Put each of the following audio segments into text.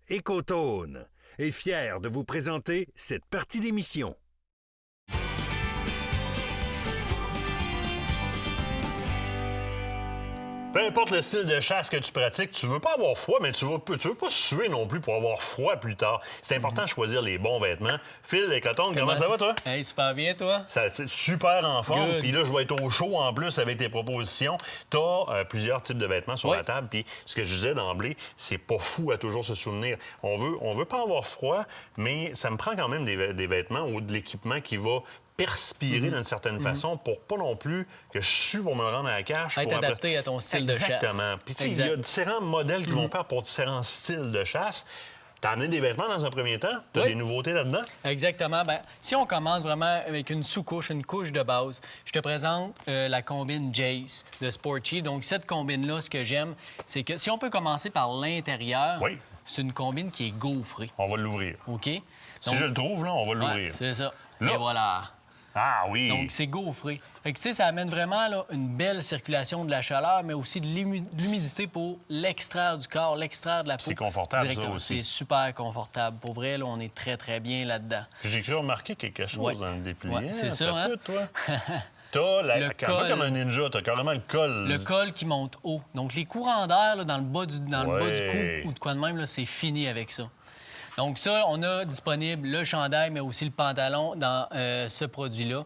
Écotone est fier de vous présenter cette partie d'émission. Peu importe le style de chasse que tu pratiques, tu veux pas avoir froid, mais tu veux pas suer non plus pour avoir froid plus tard. C'est important de choisir les bons vêtements. Phil, Écotone, comment ça va, toi? Hey, super bien, toi? C'est super en forme. Good. Puis là, je vais être au chaud en plus avec tes propositions. Tu as plusieurs types de vêtements sur la table. Puis ce que je disais d'emblée, c'est pas fou à toujours se souvenir. On veut pas avoir froid, mais ça me prend quand même des vêtements ou de l'équipement qui va perspirer d'une certaine façon pour pas non plus que je sue pour me rendre à la cache. Être adapté à ton style de chasse. Exactement. Puis il y a différents modèles qui vont faire pour différents styles de chasse. T'as amené des vêtements dans un premier temps? T'as des nouveautés là-dedans? Exactement. Bien, si on commence vraiment avec une sous-couche, une couche de base, je te présente la combine Jace de Sport Chief. Donc, cette combine-là, ce que j'aime, c'est que si on peut commencer par l'intérieur, c'est une combine qui est gaufrée. On va l'ouvrir. OK? Donc, si je le trouve, là, on va l'ouvrir. C'est ça. Là. Et voilà. Ah oui! Donc, c'est gaufré. Fait que, tu sais, ça amène vraiment là, une belle circulation de la chaleur, mais aussi de l'humidité pour l'extraire du corps, l'extraire de la peau. C'est confortable, directement. ça aussi. C'est super confortable. Pour vrai, là, on est très, très bien là-dedans. J'ai cru remarquer quelque chose dans le dépliant. Ouais, c'est ça, hein? Toi. T'as Le un peu col. comme un ninja, t'as carrément le col. Le col qui monte haut. Donc, les courants d'air là, dans le bas du cou ou de quoi de même, là, c'est fini avec ça. Donc ça, on a disponible le chandail, mais aussi le pantalon dans ce produit-là.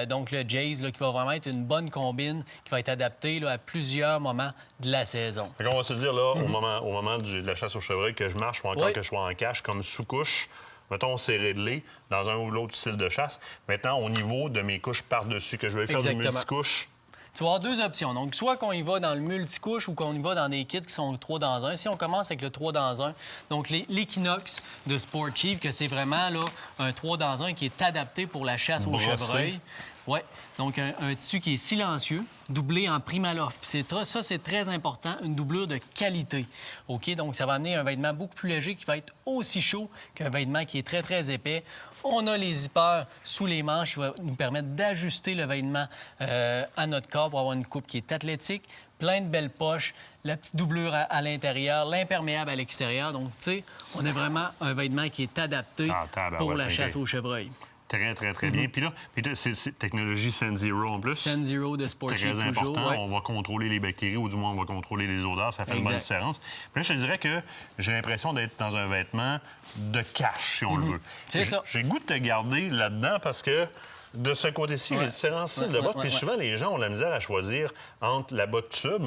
Donc le Jace, là, qui va vraiment être une bonne combine, qui va être adaptée là, à plusieurs moments de la saison. Fait qu'on va se dire, là, au moment de la chasse au chevreuil, que je marche ou encore que je sois en cache comme sous-couche, mettons serré de lait, dans un ou l'autre style de chasse. Maintenant, au niveau de mes couches par-dessus, que je vais faire des multicouches. Tu vas avoir deux options. Donc, soit qu'on y va dans le multicouche ou qu'on y va dans des kits qui sont 3 dans 1. Si on commence avec le 3 dans 1, donc l'Equinox de Sport Chief, que c'est vraiment là, un 3 dans 1 qui est adapté pour la chasse au chevreuil. Oui. Donc, un tissu qui est silencieux, doublé en Primaloft. Puis ça, c'est très important, une doublure de qualité. OK? Donc, ça va amener un vêtement beaucoup plus léger qui va être aussi chaud qu'un vêtement qui est très, très épais. On a les zippers sous les manches qui vont nous permettre d'ajuster le vêtement à notre corps pour avoir une coupe qui est athlétique, plein de belles poches, la petite doublure à l'intérieur, l'imperméable à l'extérieur. Donc, tu sais, on a vraiment un vêtement qui est adapté pour la chasse au chevreuil. Très, très, très bien. Puis là, c'est technologie Send Zero en plus. Send Zero de Sport Chief, très important. toujours. On va contrôler les bactéries, ou du moins, on va contrôler les odeurs. Ça fait une bonne différence. Puis là, je te dirais que j'ai l'impression d'être dans un vêtement de cache, si on le veut. C'est ça. J'ai le goût de te garder là-dedans parce que de ce côté-ci, j'ai différents styles de bottes. Puis souvent, les gens ont la misère à choisir entre la botte tube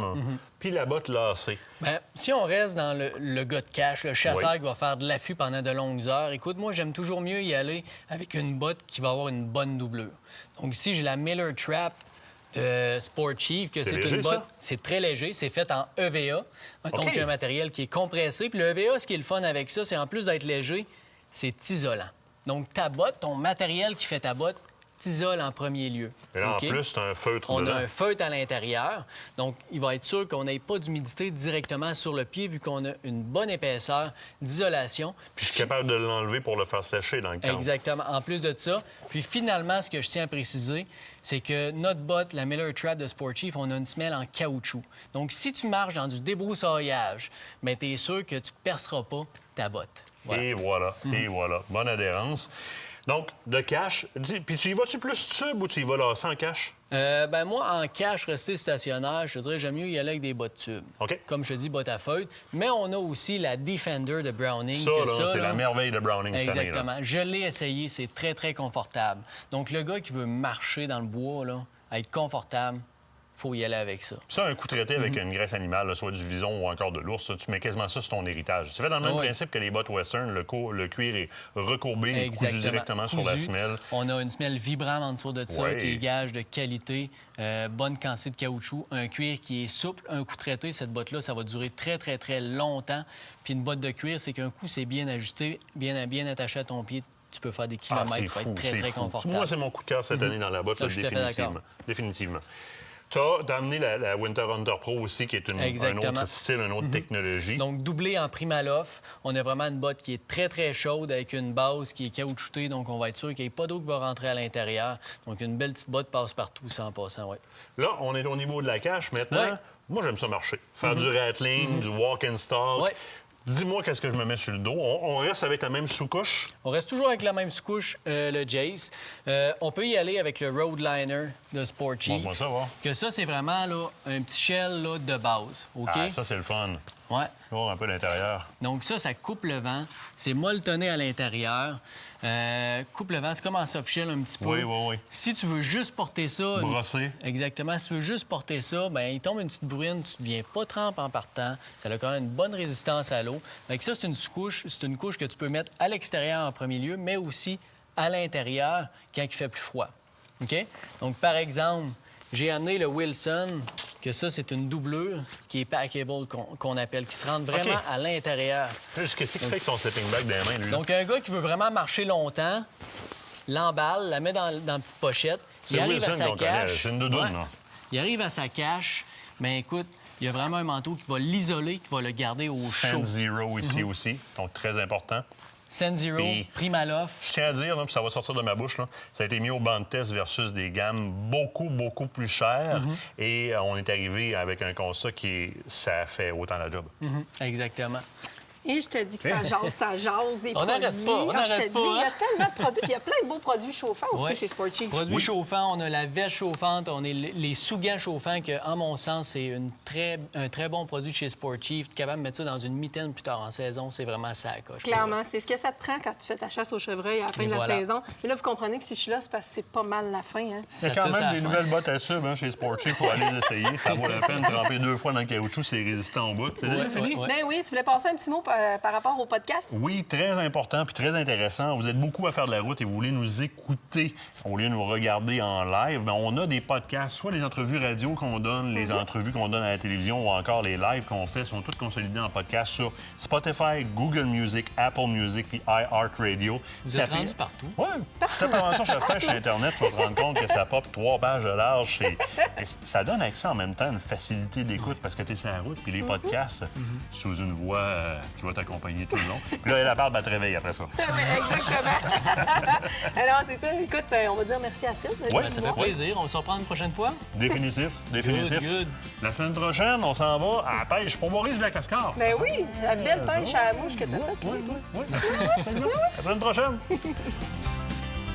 puis la botte lacée. Bien, si on reste dans le gars de cache, le chasseur qui va faire de l'affût pendant de longues heures, écoute, moi, j'aime toujours mieux y aller avec une botte qui va avoir une bonne doublure. Donc ici, j'ai la Miller Trap de Sport Chief, que c'est une botte... C'est très léger. C'est fait en EVA, donc un matériel qui est compressé. Puis le EVA, ce qui est le fun avec ça, c'est en plus d'être léger, c'est isolant. Donc ta botte, ton matériel qui fait ta botte, t'isole en premier lieu. Et là, en plus, c'est un feutre On dedans. a un feutre à l'intérieur. Donc, il va être sûr qu'on n'ait pas d'humidité directement sur le pied vu qu'on a une bonne épaisseur d'isolation. Puis je suis capable de l'enlever pour le faire sécher dans le camp. Exactement. En plus de ça, puis finalement, ce que je tiens à préciser, c'est que notre botte, la Miller Trap de Sport Chief, on a une semelle en caoutchouc. Donc, si tu marches dans du débroussaillage, bien, tu es sûr que tu ne perceras pas ta botte. Voilà. Et voilà. Bonne adhérence. Donc, de cache. Puis tu y vas-tu plus tube ou tu y vas lasser en cache? Ben moi, en cache, rester stationnaire, je te dirais, j'aime mieux y aller avec des bottes tubes. OK. Comme je te dis, bottes à feutre. Mais on a aussi la Defender de Browning. Ça, c'est la merveille de Browning cette année. Exactement. Je l'ai essayé, c'est très, très confortable. Donc, le gars qui veut marcher dans le bois, là, être confortable, faut y aller avec ça. Ça, un coup traité avec une graisse animale, là, soit du vison ou encore de l'ours, tu mets quasiment ça sur ton héritage. C'est fait dans le même principe que les bottes western. Le cuir est recourbé et cousu directement sur la semelle. On a une semelle vibrante en dessous de ça qui est gage de qualité, bonne quantité de caoutchouc, un cuir qui est souple. Un coup traité, cette botte-là, ça va durer très, très, très longtemps. Puis une botte de cuir, c'est qu'un coup, c'est bien ajusté, bien attaché à ton pied. Tu peux faire des kilomètres, tu vas être très, très confortable. Moi, c'est mon coup de cœur cette année dans la botte, là, définitivement. Tu as amené la Winter Hunter Pro aussi, qui est un autre style, une autre technologie. Donc, doublé en Primaloft, on a vraiment une botte qui est très, très chaude avec une base qui est caoutchoutée. Donc, on va être sûr qu'il n'y ait pas d'eau qui va rentrer à l'intérieur. Donc, une belle petite botte passe-partout, ça en passant, oui. Là, on est au niveau de la cache maintenant. Moi, j'aime ça marcher. Faire du rattling, du walk and stalk. Dis-moi qu'est-ce que je me mets sur le dos. On reste avec la même sous-couche? On reste toujours avec la même sous-couche, le Jace. On peut y aller avec le Roadliner de Sport Chief. Montre-moi ça, va. Que ça, c'est vraiment là, un petit shell là, de base. OK? Ah, ça, c'est le fun. Ouais. Oh, un peu l'intérieur. Donc ça coupe le vent. C'est molletonné à l'intérieur. Coupe le vent, c'est comme en soft shell un petit peu. Oui. Si tu veux juste porter ça... Brosser. Exactement. Si tu veux juste porter ça, bien, il tombe une petite bruine, tu ne deviens pas trempe en partant. Ça a quand même une bonne résistance à l'eau. Fait que ça, c'est une sous-couche. C'est une couche que tu peux mettre à l'extérieur en premier lieu, mais aussi à l'intérieur quand il fait plus froid. OK? Donc, par exemple, j'ai amené le Wilson, que ça, c'est une doublure qui est packable, qu'on appelle, qui se rentre vraiment à l'intérieur. Qu'est-ce qu'il fait avec son sleeping bag dans les mains, lui? Donc, un gars qui veut vraiment marcher longtemps, l'emballe, la met dans une petite pochette. Il arrive à sa cache. C'est une doudoune, là. Il arrive à sa cache, mais écoute, il y a vraiment un manteau qui va l'isoler, qui va le garder au chaud. Sand Zero ici aussi, donc très important. Sand Zero, Puis, Primaloft. Je tiens à dire, là, puis ça va sortir de ma bouche, là, ça a été mis au banc de test versus des gammes beaucoup plus chères. Et on est arrivé avec un constat ça fait autant la job. Exactement. Et je te dis que ça jase des On produits. n'arrête pas, on Ah, je te n'arrête dis, pas, il y a hein? tellement de produits. Puis il y a plein de beaux produits chauffants aussi Ouais. chez Sport Chief. Produits chauffants, on a la veste chauffante, on a les sous-gants chauffants, que, en mon sens, c'est un très bon produit de chez Sport Chief. Tu es capable de mettre ça dans une mitaine plus tard en saison, c'est vraiment ça la coche. Clairement, c'est ce que ça te prend quand tu fais ta chasse au chevreuil à la fin de la voilà. saison. Mais là, vous comprenez que si je suis là, c'est parce que c'est pas mal la fin. Hein? Il y a quand même des nouvelles bottes à sub chez Sport Chief, il faut aller les essayer. Ça vaut la peine de tremper 2 fois dans le caoutchouc, c'est résistant au bout. C'est fini? Ouais. Ben oui, tu voulais passer un petit mot par rapport au podcast? Oui, très important puis très intéressant. Vous êtes beaucoup à faire de la route et vous voulez nous écouter au lieu de nous regarder en live. Bien, on a des podcasts, soit les entrevues radio qu'on donne, les entrevues qu'on donne à la télévision ou encore les lives qu'on fait sont toutes consolidées en podcast sur Spotify, Google Music, Apple Music puis iHeartRadio. Vous êtes rendus partout? Oui. Si tu tapes sur chasse-pêche sur Internet, tu vas te rendre compte que ça pop 3 pages de large. Et ça donne accès en même temps une facilité d'écoute parce que tu es sur la route puis les podcasts sous une voix qui va t'accompagner tout le long. Puis là, elle parle, ben, te réveille après ça. Oui, exactement. Alors, c'est ça. Écoute, on va dire merci à Phil. Ouais, Ça fait plaisir. On se reprend une prochaine fois. Définitif. Good. La semaine prochaine, on s'en va à la pêche pour Maurice de la Cascade. Ben oui, la belle pêche à la mouche que t'as faite. Oui, absolument. La semaine prochaine.